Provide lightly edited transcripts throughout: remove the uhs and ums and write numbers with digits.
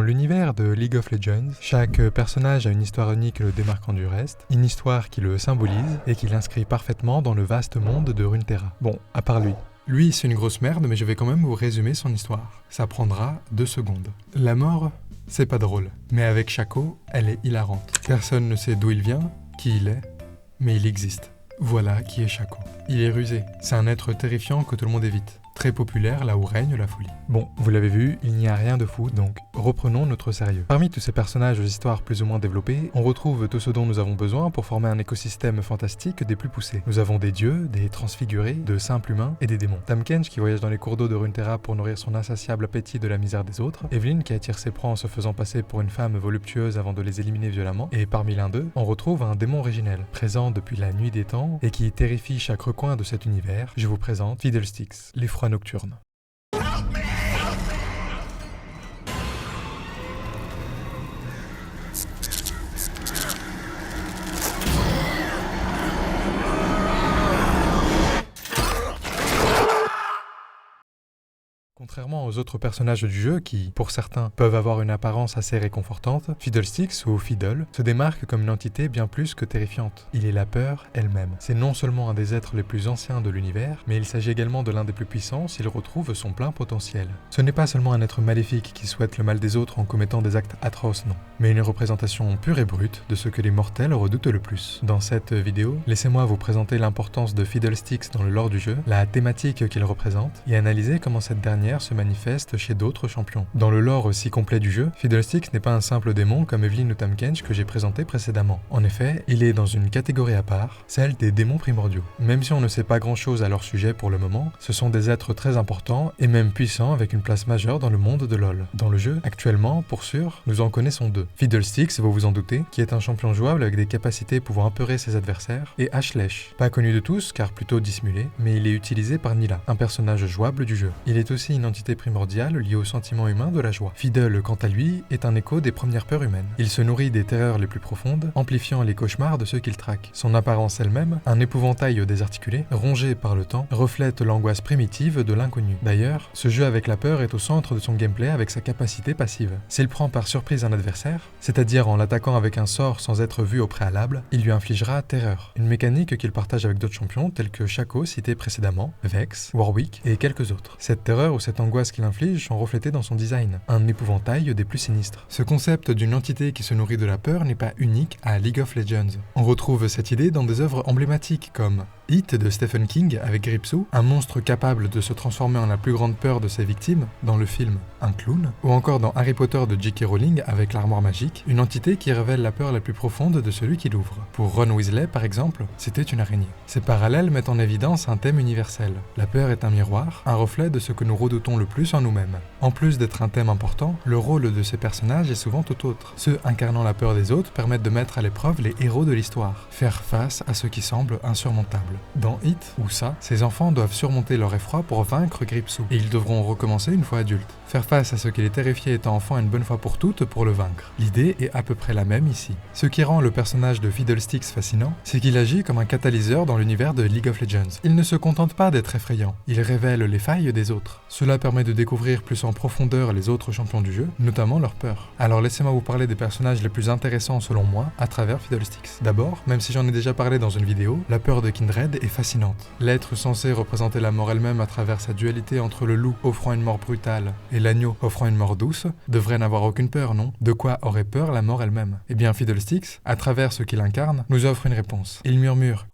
l'univers de League of Legends, chaque personnage a une histoire unique le démarquant du reste, une histoire qui le symbolise et qui l'inscrit parfaitement dans le vaste monde de Runeterra. Bon, à part lui. Lui, c'est une grosse merde, mais je vais quand même vous résumer son histoire. Ça prendra 2 secondes. La mort, c'est pas drôle, mais avec Shaco, elle est hilarante. Personne ne sait d'où il vient, qui il est, mais il existe. Voilà qui est Shaco. Il est rusé, c'est un être terrifiant que tout le monde évite. Très populaire là où règne la folie. Bon, vous l'avez vu, il n'y a rien de fou, donc reprenons notre sérieux. Parmi tous ces personnages aux histoires plus ou moins développées, on retrouve tout ce dont nous avons besoin pour former un écosystème fantastique des plus poussés. Nous avons des dieux, des transfigurés, de simples humains et des démons. Tahm Kench qui voyage dans les cours d'eau de Runeterra pour nourrir son insatiable appétit de la misère des autres, Evelynn qui attire ses proies en se faisant passer pour une femme voluptueuse avant de les éliminer violemment, et parmi l'un d'eux, on retrouve un démon originel, présent depuis la nuit des temps et qui terrifie chaque recoin de cet univers. Je vous présente Fiddlesticks, l'effroi nocturne. Contrairement aux autres personnages du jeu qui, pour certains, peuvent avoir une apparence assez réconfortante, Fiddlesticks, ou Fiddle, se démarque comme une entité bien plus que terrifiante. Il est la peur elle-même. C'est non seulement un des êtres les plus anciens de l'univers, mais il s'agit également de l'un des plus puissants s'il retrouve son plein potentiel. Ce n'est pas seulement un être maléfique qui souhaite le mal des autres en commettant des actes atroces, non, mais une représentation pure et brute de ce que les mortels redoutent le plus. Dans cette vidéo, laissez-moi vous présenter l'importance de Fiddlesticks dans le lore du jeu, la thématique qu'il représente, et analyser comment cette dernière se manifeste chez d'autres champions. Dans le lore aussi complet du jeu, Fiddlesticks n'est pas un simple démon comme Evelynn ou Tahm Kench que j'ai présenté précédemment. En effet, il est dans une catégorie à part, celle des démons primordiaux. Même si on ne sait pas grand chose à leur sujet pour le moment, ce sont des êtres très importants et même puissants avec une place majeure dans le monde de LoL. Dans le jeu, actuellement, pour sûr, nous en connaissons 2. Fiddlesticks, vous vous en doutez, qui est un champion jouable avec des capacités pouvant apeurer ses adversaires, et Ashless, pas connu de tous car plutôt dissimulé, mais il est utilisé par Nilah, un personnage jouable du jeu. Il est aussi une entité primordiale liée au sentiment humain de la joie. Fiddle, quant à lui, est un écho des premières peurs humaines. Il se nourrit des terreurs les plus profondes, amplifiant les cauchemars de ceux qu'il traque. Son apparence elle-même, un épouvantail désarticulé, rongé par le temps, reflète l'angoisse primitive de l'inconnu. D'ailleurs, ce jeu avec la peur est au centre de son gameplay avec sa capacité passive. S'il prend par surprise un adversaire, c'est-à-dire en l'attaquant avec un sort sans être vu au préalable, il lui infligera terreur. Une mécanique qu'il partage avec d'autres champions tels que Shaco cité précédemment, Vex, Warwick et quelques autres. Cette terreur ou cette angoisse qu'il inflige sont reflétées dans son design, un épouvantail des plus sinistres. Ce concept d'une entité qui se nourrit de la peur n'est pas unique à League of Legends. On retrouve cette idée dans des œuvres emblématiques comme It de Stephen King avec Gripsou, un monstre capable de se transformer en la plus grande peur de ses victimes dans le film Un clown, ou encore dans Harry Potter de J.K. Rowling avec l'armoire magique, une entité qui révèle la peur la plus profonde de celui qui l'ouvre. Pour Ron Weasley par exemple, c'était une araignée. Ces parallèles mettent en évidence un thème universel. La peur est un miroir, un reflet de ce que nous redoutons le plus en nous-mêmes. En plus d'être un thème important, le rôle de ces personnages est souvent tout autre. Ceux incarnant la peur des autres permettent de mettre à l'épreuve les héros de l'histoire, faire face à ce qui semble insurmontable. Dans It, ou ça, ces enfants doivent surmonter leur effroi pour vaincre Gripsou, et ils devront recommencer une fois adultes. Faire face à ce qui les terrifiait étant enfant une bonne fois pour toutes pour le vaincre. L'idée est à peu près la même ici. Ce qui rend le personnage de Fiddlesticks fascinant, c'est qu'il agit comme un catalyseur dans l'univers de League of Legends. Il ne se contente pas d'être effrayant, il révèle les failles des autres. Cela permet de découvrir plus en profondeur les autres champions du jeu, notamment leurs peurs. Alors laissez-moi vous parler des personnages les plus intéressants selon moi à travers Fiddlesticks. D'abord, même si j'en ai déjà parlé dans une vidéo, la peur de Kindred est fascinante. L'être censé représenter la mort elle-même à travers sa dualité entre le loup offrant une mort brutale et l'agneau offrant une mort douce, devrait n'avoir aucune peur, non? De quoi aurait peur la mort elle-même? Eh bien Fiddlesticks, à travers ce qu'il incarne, nous offre une réponse. Il murmure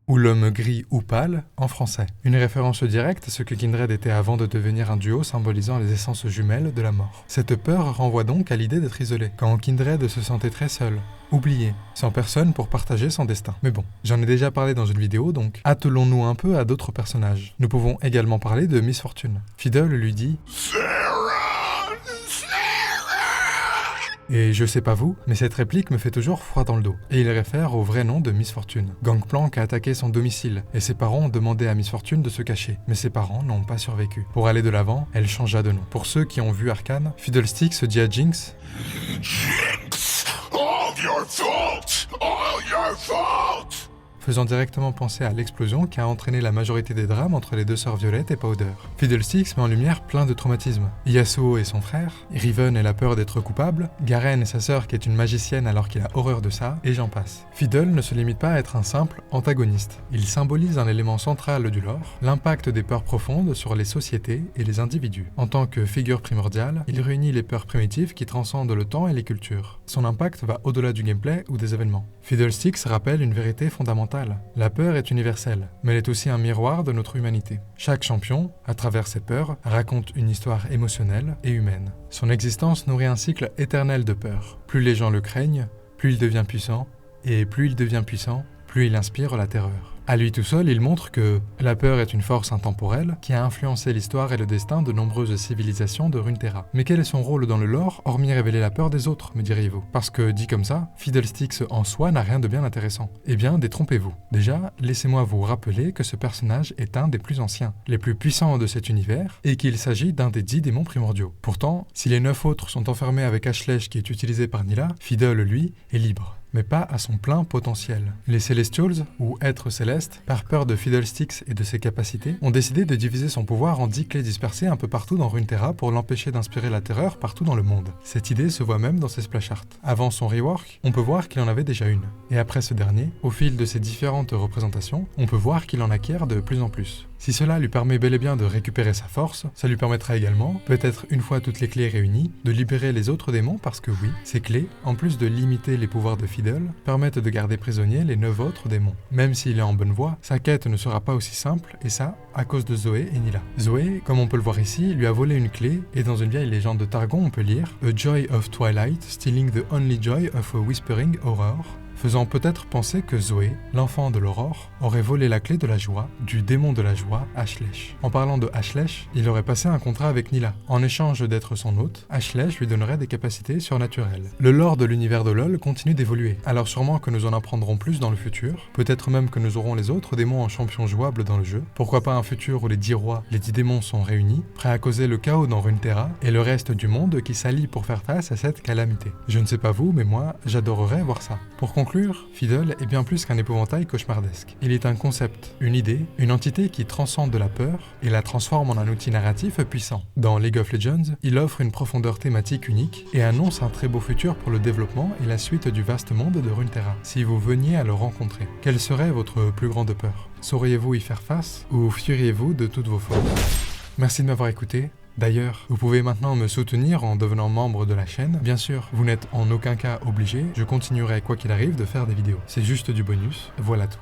ou l'homme gris ou pâle en français. Une référence directe à ce que Kindred était avant de devenir un duo symbolisant les essences jumelles de la mort. Cette peur renvoie donc à l'idée d'être isolé, quand Kindred se sentait très seul, oublié, sans personne pour partager son destin. Mais bon, j'en ai déjà parlé dans une vidéo, donc attelons-nous un peu à d'autres personnages. Nous pouvons également parler de Miss Fortune. Fiddle lui dit et je sais pas vous, mais cette réplique me fait toujours froid dans le dos. Et il réfère au vrai nom de Miss Fortune. Gangplank a attaqué son domicile, et ses parents ont demandé à Miss Fortune de se cacher. Mais ses parents n'ont pas survécu. Pour aller de l'avant, elle changea de nom. Pour ceux qui ont vu Arcane, Fiddlesticks dit à Jinx Jinx, all your fault, all your fault. faisant directement penser à l'explosion qui a entraîné la majorité des drames entre les deux sœurs Violet et Powder. Fiddlesticks met en lumière plein de traumatismes. Yasuo et son frère, Riven et la peur d'être coupable, Garen et sa sœur qui est une magicienne alors qu'il a horreur de ça, et j'en passe. Fiddle ne se limite pas à être un simple antagoniste. Il symbolise un élément central du lore, l'impact des peurs profondes sur les sociétés et les individus. En tant que figure primordiale, il réunit les peurs primitives qui transcendent le temps et les cultures. Son impact va au-delà du gameplay ou des événements. Fiddlesticks rappelle une vérité fondamentale. La peur est universelle, mais elle est aussi un miroir de notre humanité. Chaque champion, à travers ses peurs, raconte une histoire émotionnelle et humaine. Son existence nourrit un cycle éternel de peur. Plus les gens le craignent, plus il devient puissant, et plus il devient puissant, plus il inspire la terreur. À lui tout seul, il montre que la peur est une force intemporelle qui a influencé l'histoire et le destin de nombreuses civilisations de Runeterra. Mais quel est son rôle dans le lore, hormis révéler la peur des autres, me diriez-vous? Parce que, dit comme ça, Fiddlesticks en soi n'a rien de bien intéressant. Eh bien, détrompez-vous. Déjà, laissez-moi vous rappeler que ce personnage est un des plus anciens, les plus puissants de cet univers, et qu'il s'agit d'un des 10 démons primordiaux. Pourtant, si les 9 autres sont enfermés avec Ashley qui est utilisé par Nilah, Fiddle, lui, est libre. Mais pas à son plein potentiel. Les Celestials, ou êtres célestes, par peur de Fiddlesticks et de ses capacités, ont décidé de diviser son pouvoir en 10 clés dispersées un peu partout dans Runeterra pour l'empêcher d'inspirer la terreur partout dans le monde. Cette idée se voit même dans ses splash art. Avant son rework, on peut voir qu'il en avait déjà une. Et après ce dernier, au fil de ses différentes représentations, on peut voir qu'il en acquiert de plus en plus. Si cela lui permet bel et bien de récupérer sa force, ça lui permettra également, peut-être une fois toutes les clés réunies, de libérer les autres démons parce que oui, ces clés, en plus de limiter les pouvoirs de Fiddle, permettent de garder prisonniers les 9 autres démons. Même s'il est en bonne voie, sa quête ne sera pas aussi simple, et ça, à cause de Zoé et Nilah. Zoé, comme on peut le voir ici, lui a volé une clé, et dans une vieille légende de Targon, on peut lire « A joy of twilight, stealing the only joy of a whispering aurore », faisant peut-être penser que Zoé, l'enfant de l'aurore, aurait volé la clé de la joie, du démon de la joie, Ashley. En parlant de Ashley, il aurait passé un contrat avec Nilah. En échange d'être son hôte, Ashley lui donnerait des capacités surnaturelles. Le lore de l'univers de LoL continue d'évoluer, alors sûrement que nous en apprendrons plus dans le futur, peut-être même que nous aurons les autres démons en champions jouables dans le jeu, pourquoi pas un futur où les 10 rois, les 10 démons sont réunis, prêts à causer le chaos dans Runeterra, et le reste du monde qui s'allie pour faire face à cette calamité. Je ne sais pas vous, mais moi, j'adorerais voir ça. Pour conclure, Fiddle est bien plus qu'un épouvantail cauchemardesque. Il est un concept, une idée, une entité qui transcende la peur et la transforme en un outil narratif puissant. Dans League of Legends, il offre une profondeur thématique unique et annonce un très beau futur pour le développement et la suite du vaste monde de Runeterra. Si vous veniez à le rencontrer, quelle serait votre plus grande peur? Sauriez-vous y faire face ou fuiriez-vous de toutes vos forces? Merci de m'avoir écouté. D'ailleurs, vous pouvez maintenant me soutenir en devenant membre de la chaîne. Bien sûr, vous n'êtes en aucun cas obligé, je continuerai quoi qu'il arrive de faire des vidéos. C'est juste du bonus, voilà tout.